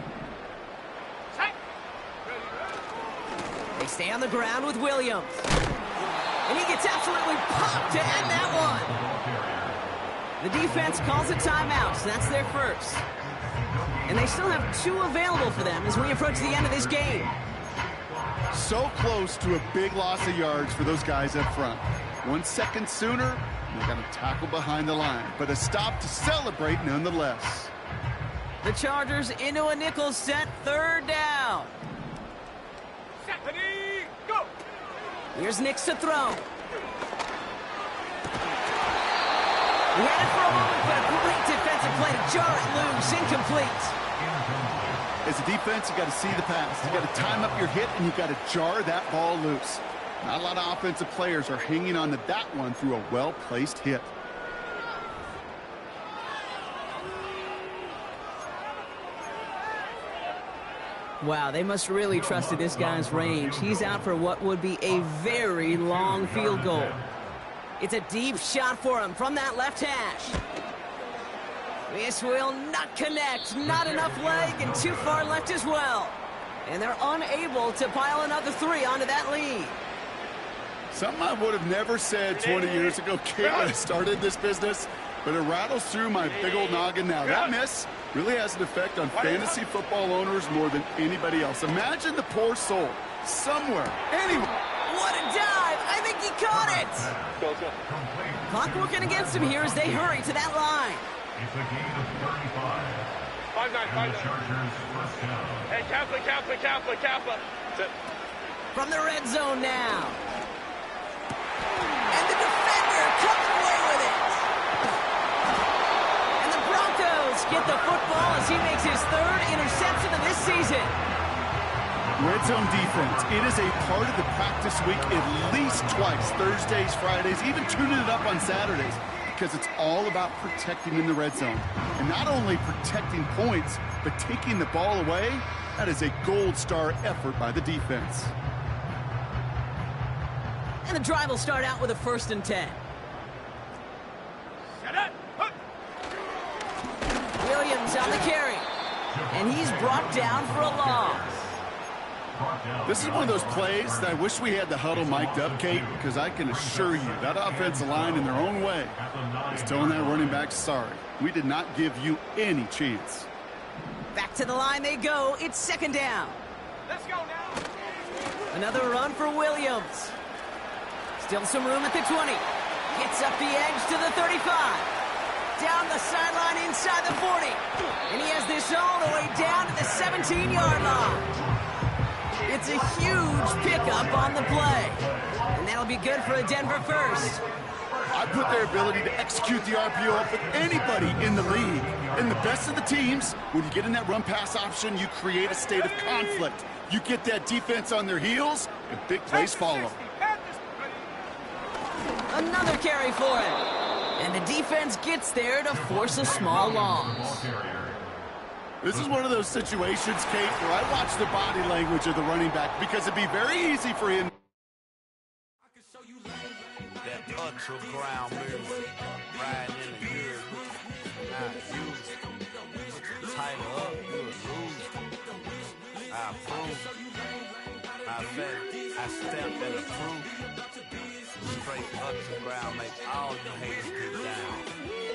Set. They stay on the ground with Williams. And he gets absolutely popped to end that one. The defense calls a timeout, so that's their 1st. And they still have 2 available for them as we approach the end of this game. So close to a big loss of yards for those guys up front. 1 second sooner, they got a tackle behind the line, but a stop to celebrate nonetheless. The Chargers into a nickel set, 3rd down. Set. Ready. Go. Here's Nix to throw. He had it for a moment, but a great defensive play to jar it loose, incomplete. As a defense, you got to see the pass. You got to time up your hit, and you got to jar that ball loose. Not a lot of offensive players are hanging on to that one through a well-placed hit. Wow, they must really trusted this guy's range. He's out for what would be a very long field goal. It's a deep shot for him from that left hash. This will not connect. Not enough leg and too far left as well. And they're unable to pile another 3 onto that lead. Something I would have never said 20 years ago, Kate, when I started this business, but it rattles through my big old noggin now. That miss really has an effect on fantasy football owners more than anybody else. Imagine the poor soul somewhere, anywhere. What a dive! I think he caught it! Clock working against him here as they hurry to that line. It's a gain of 35. 5-9, 5-9. Chargers first down. Hey, Kappa. From the red zone now. And the defender coming away with it. And the Broncos get the football as he makes his 3rd interception of this season. Red zone defense, it is a part of the practice week at least twice, Thursdays, Fridays, even tuning it up on Saturdays, because it's all about protecting in the red zone. And not only protecting points, but taking the ball away. That is a gold star effort by the defense. And the drive will start out with a 1st and 10. Williams on the carry. And he's brought down for a loss. This is one of those plays that I wish we had the huddle mic'd up, Kate, because I can assure you that offensive line in their own way is telling that running back, sorry, we did not give you any chance. Back to the line they go. It's 2nd down. Let's go now. Another run for Williams. Still some room at the 20. Gets up the edge to the 35. Down the sideline inside the 40. And he has this all the way down to the 17-yard line. It's a huge pickup on the play. And that'll be good for a Denver first. I put their ability to execute the RPO up with anybody in the league. And the best of the teams, when you get in that run-pass option, you create a state of conflict. You get that defense on their heels, and big plays follow. Another carry for him. And the defense gets there to force a small loss. This is one of those situations, Kate, where I watch the body language of the running back because it'd be very easy for him. That ultra ground music, riding in the good, not used. Tighten up, you lose. I approve. I bet I stepped and approved. Straight ultra ground makes all you haters get down.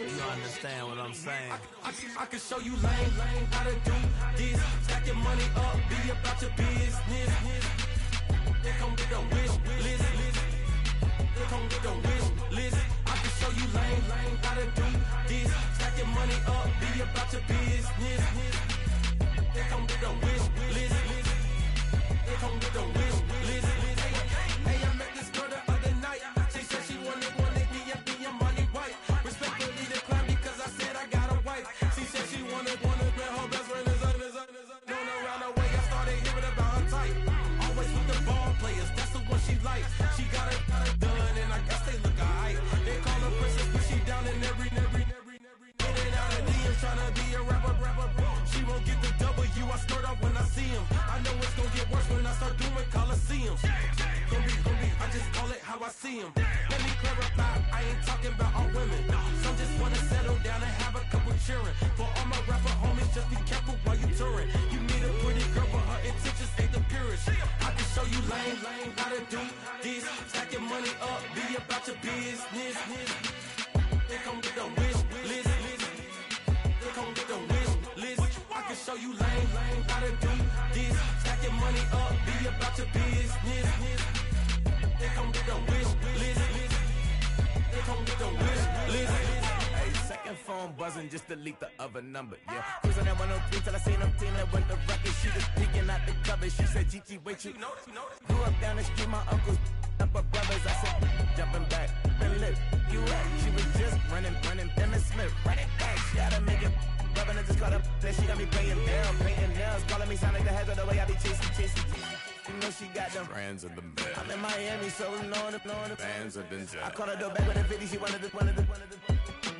You understand what I'm saying? I can show you lame, how to do this. Stack your money up, be about your business. They come with a wish list. They come with a wish list. I can show you lame, how to do this. Stack your money up, be about your business. They come with a wish list. They come with a wish list. Hey, I met this girl the other night. She said she wanted be a money white. Respectfully declined because I said I got a wife. She said she wanted man, her best friend is known around the way. I started hearing about her type. Always with the ball players, that's the one she likes. She got it done, and I guess they look alright. They call her princess, but she down in every. In and out of DMs, tryna be a rapper. She won't get the W, I skirt off when I see him. I know it's gonna get worse when I start doing Coliseums. Gonna be, I just call it how I see him. Let me clarify, I ain't talking about all women. Some just wanna settle down and have a couple cheering. For all my rapper homies, just be careful while you touring. You need a pretty girl, but her intentions ain't the purest. I can show you lame, how to do this. Stack your money up, be about your business. They come with a wish list. They come with a wish list. I can show you lame, how to do this. Stack your money up, be about your business. They come with a wish list. They come with a wish list. Hey, second phone buzzing, just delete the other number, yeah. Cruising at 103 till I seen them team that went the record. She was peeking out the cover. She said, Gigi, wait, you grew up down the street, my uncles up her brothers. I said, jumping back, been lit. You at? She was just running, Emmett Smith, running back. She had to make it. Rubbing it, just caught up. Then she got me playing down, painting nails, calling me Sonic the Hedgehog the way I be chasing. You know she got them Brands of the bed. I'm in Miami, so knowing the Bands of the I jet. caught her door back with a 50, she wanted the.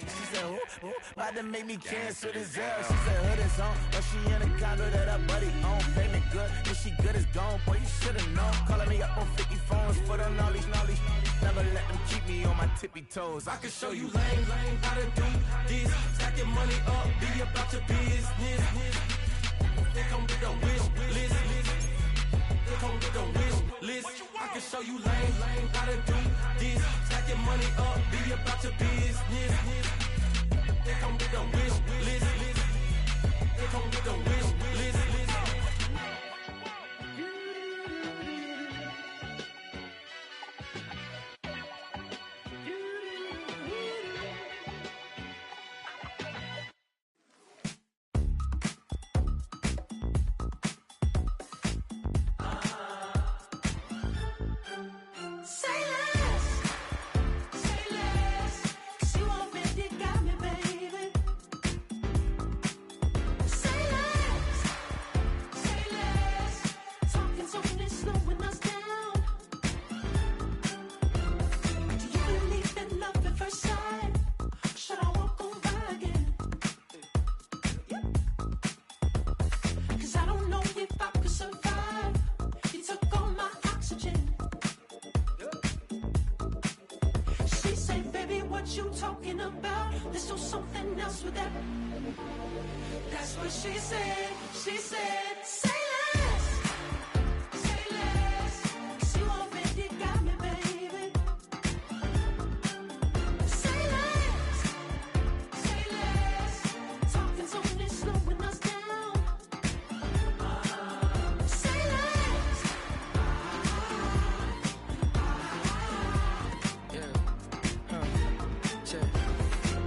She said, who? About to make me cancel this L. She said, hood is on, but she in a condo that her buddy on. Payment good, if she good is gone, boy, you should've known. Calling me up on 50 phones, foot on all these. Never let them keep me on my tippy toes. I can show you lame, how to do this. Stack your money up, be about your business. They come with a wish list. come with the wish list. I can show you lame, how to do this. Stack your money up, be about your business. They come with the wish list. They come with the wish list. That's what she said. She said, say less. Say less. 'Cause you already got me, baby. Say less. Say less. Talking's only slowing us down. Say less.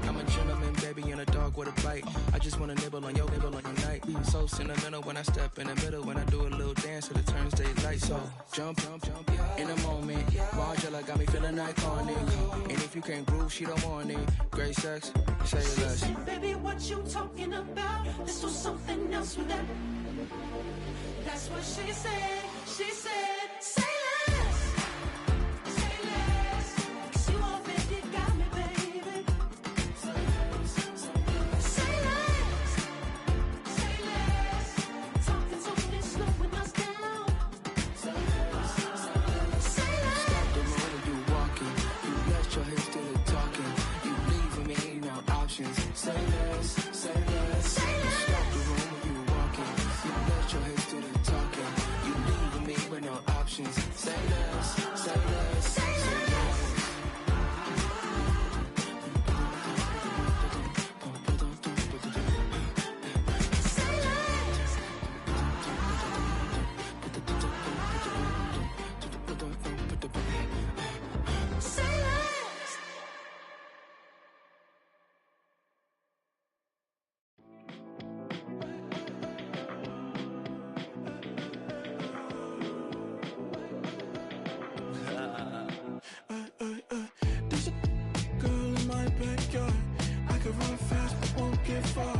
I'm a gentleman, baby, and a dog with a bite. I just wanna nibble on your night. So sentimental when I step in the middle. When I do a little dance till it turns daylight. So jump, in a moment. Margella got me feeling iconic. And if you can't groove, she don't want it. Great sex, say less. She said, baby, what you talking about? Let's do something else with that. That's what she said. She said, say less. Say less. 'Cause you already got me, baby. Say less. Say less. Talking's only slowing us down. Say less. Say less. Stop the road when you walking. You let your hips do the talking. You leaving me no options. Say less, say less. Say less. Stop the road when you walking. You let your hips do the talking. You leaving me with no options. Say less, say less, say less. Say less. There's a girl in my backyard. I can run fast but won't get far.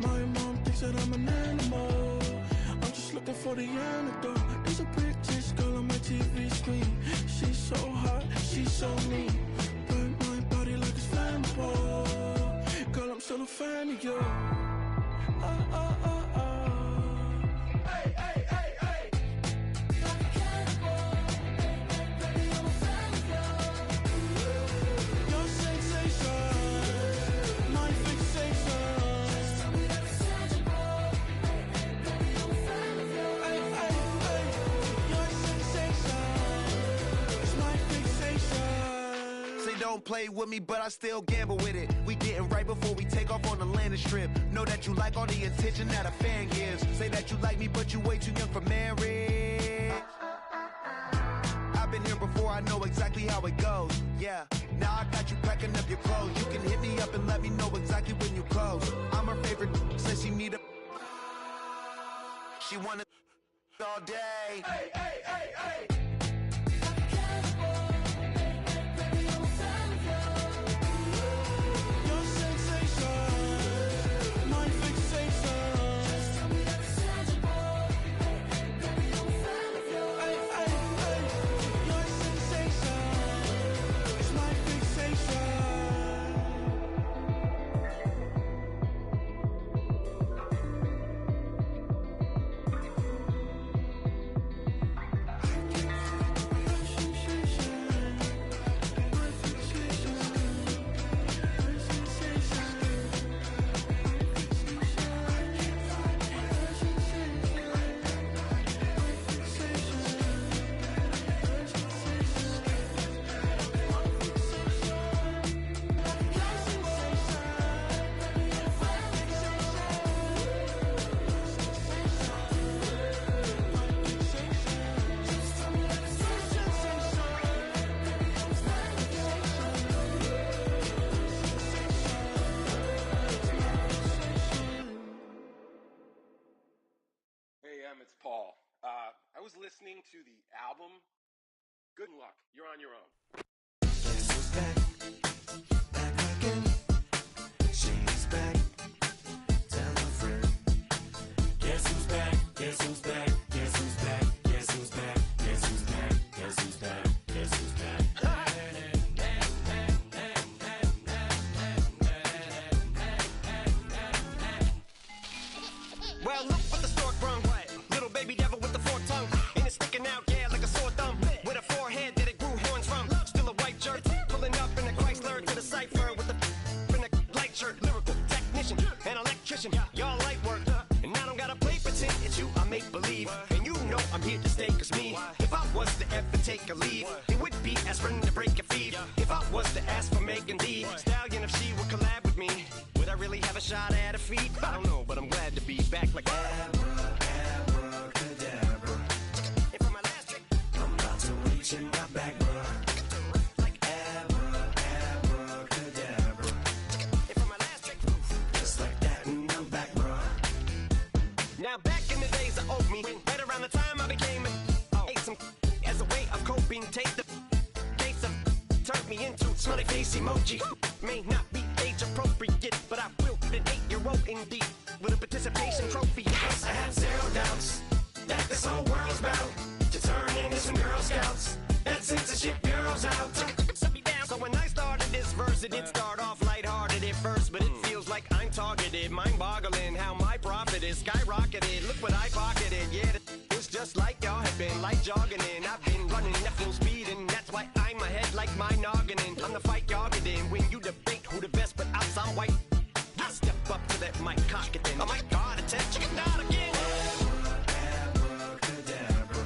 My mom thinks that I'm an animal. I'm just looking for the antidote. There's a pretty girl on my TV screen. She's so hot, she's so neat. Burn my body like it's flammable. Girl, I'm still a fan of you. Hey, hey, hey, hey. Like a cannibal. Baby, I'm a fan of Your sensation, my fixation. Tell me that it's tangible. Baby, I'm a fan of you. Hey, hey, hey. Your sensation is my fixation. Say don't play with me, but I still gamble with it. We getting right before we take off on the landing strip. Know that you like all the attention that a fan gives. Say that you like me, but you way too young for marriage. I've been here before, I know exactly how it goes. Yeah, now I got you packing up your clothes. You can hit me up and let me know exactly when you close. I'm her favorite, says she need a. She wanna all day. Hey, hey, hey, hey. Like a cannibal. Baby, I'm a fan of you. Your sensation, my fixation. Tell me that it's tangible. Baby, I'm a fan of you. Hey, hey, hey. Your sensation is my fixation. I to the album, good luck. You're on your own. Guess who's back? Back again. She's back. Tell a friend. Guess who's back? Guess who's back? Guess who's back? Guess who's back? Guess who's back? Guess who's back? Guess who's back? Well, look what the stork brung. Little baby devil with the forked tongue. And it's sticking out, yeah, like a sore thumb. With a forehead that it grew horns from. Still a white jerk. Pulling up in a Chrysler to the cipher with a in a light shirt. Lyrical technician, an electrician. Y'all light work. And I don't gotta play pretend. It's you I make believe. And you know I'm here to stay, cause me. If I was to ever take a leave, it would be aspirin to break your feet. If I was to ask for Megan Thee Stallion, if she would collab with me, would I really have a shot at her feet? I don't know, but I'm glad to be back like abracadabra. And for my last trick, I'm about to reach in my back, bruh. Like abracadabra. And for my last trick, just like that, and I'm back, bruh. Now back in the days I owed me, right around the time I became ate some as a way of coping. Take the case of turned me into smiley face emoji. May not be age appropriate, but I will be an 8-year-old indeed with a participation trophy. I have zero doubts that this whole world's about to turn into some Girl Scouts and censorship bureaus out. So when I started this verse, it did start off lighthearted at first, but it feels like I'm targeted. Mind-boggling how my profit is skyrocketed. Look what I pocketed. Yeah, it's just like y'all have been, like jogging in. I've been running at full speed, and that's why I'm ahead like my noggin. I'm the fight y'all get in when you debate who the best, but I'm some white. I step up to that mic, cock it in. Oh my God, attention, chicken out again. Abracadabra.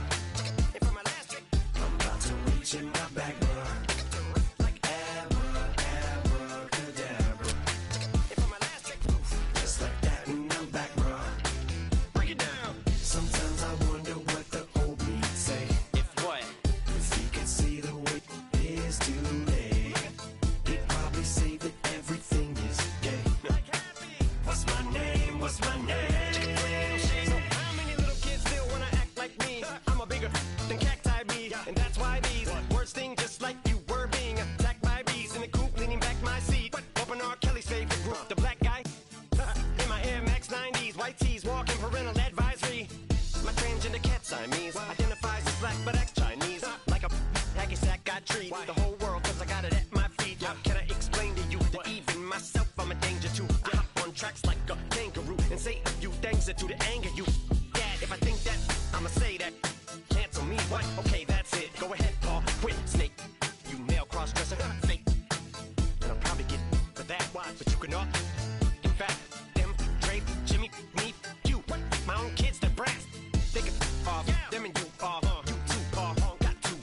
And for my last trick, I'm about to reach in my back, bruh. Like abracadabra. And for my last trick, just like that, and I'm back, bruh. Break it down. Sometimes I wonder what the old me say. If what? If he could see the way it is today, he'd probably say that everything is gay. What's my name? What's my name? So how many little kids still wanna act like me? I'm a bigger than cacti bee, and that's why these words sting just like you were being attacked by bees in the coop, leaning back my seat. Open R. Kelly's favorite group, the black guy. In my Air Max 90s, white tees, walking parental advisory. My transgender cat Siamese identifies as black but acts Chinese. Like a hacky sack I treat the whole world cause I got it at my feet. How can I explain to you that even myself I'm a danger to? I hop on tracks like a kangaroo and say a few things that do to anger you. Dad, if I think that, I'ma say that. Cancel me, what? Okay, that's it. Go ahead, Paul, quit, snake. You male cross-dresser, fake. And I'll probably get for that, why? But you can all. In fact, them, Dre, Jimmy, me, you. My own kids, they're brass. They can off, them and you off. You too, Paul, got two.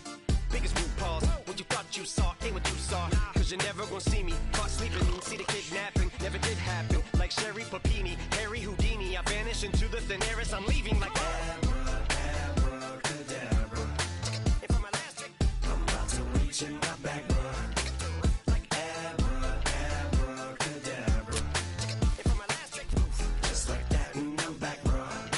Biggest root paws. What you thought you saw ain't what you saw. Cause you're never gonna see me caught sleeping. See the kidnapping, never did happen. Like Sherry Papini, Harry Houdini. I vanish into the thin air as I'm leaving like abracadabra. And for my last trick, I'm about to reach in my back, bruh. Like abracadabra. And for my last trick, just like that, and I'm back, bruh.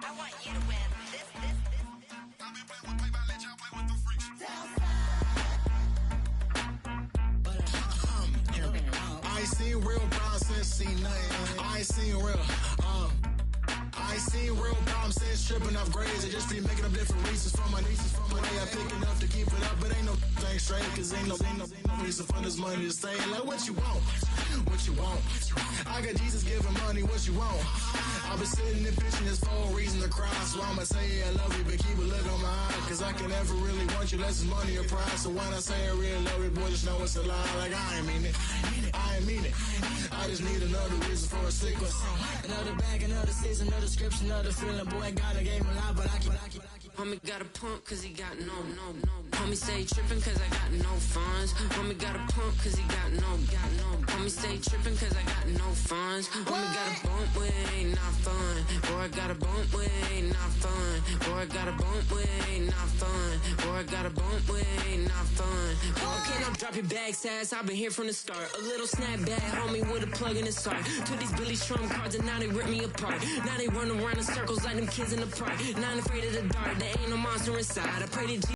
I want you to win this. I ain't seen real problems since seen nothing. I ain't seen real problems since tripping off grades. I just be making up different reasons for my nieces. From my way I pick enough to keep it up, but ain't no thing straight. Cause ain't no reason for this money to stay. Like what you want? What you want? I got Jesus giving money, what you want? I've been sitting and pitching this for a reason to cry. So I'ma say yeah, I love you, but keep a look on my eye. Cause I can never really want you unless it's money or pride. So when I say I really love you, boy, just know it's a lie. Like I ain't mean it. I ain't mean it. I just need another reason for a sequence. Another bag, another season, another description, another feeling. Boy, got a game a lot, but I keep. Homie got a pump cause he got no. Homie stay trippin' cause I got no funds. Homie got a pump cause he got no. Homie stay trippin' cause I got no funds. Homie got a bump with it ain't not fun. Boy, I got a bump with it ain't not fun. Boy, I got a bump with it ain't not fun. Boy, I got a bump with it ain't not fun. Boy, can I drop drop your bags ass, I've been here from the start. A little snapback, homie, with a plug in his heart. Took these Billy Trump cards and now they rip me apart. Now they run around in circles like them kids in the park. Not afraid of the dark, there ain't no monster inside. I pray to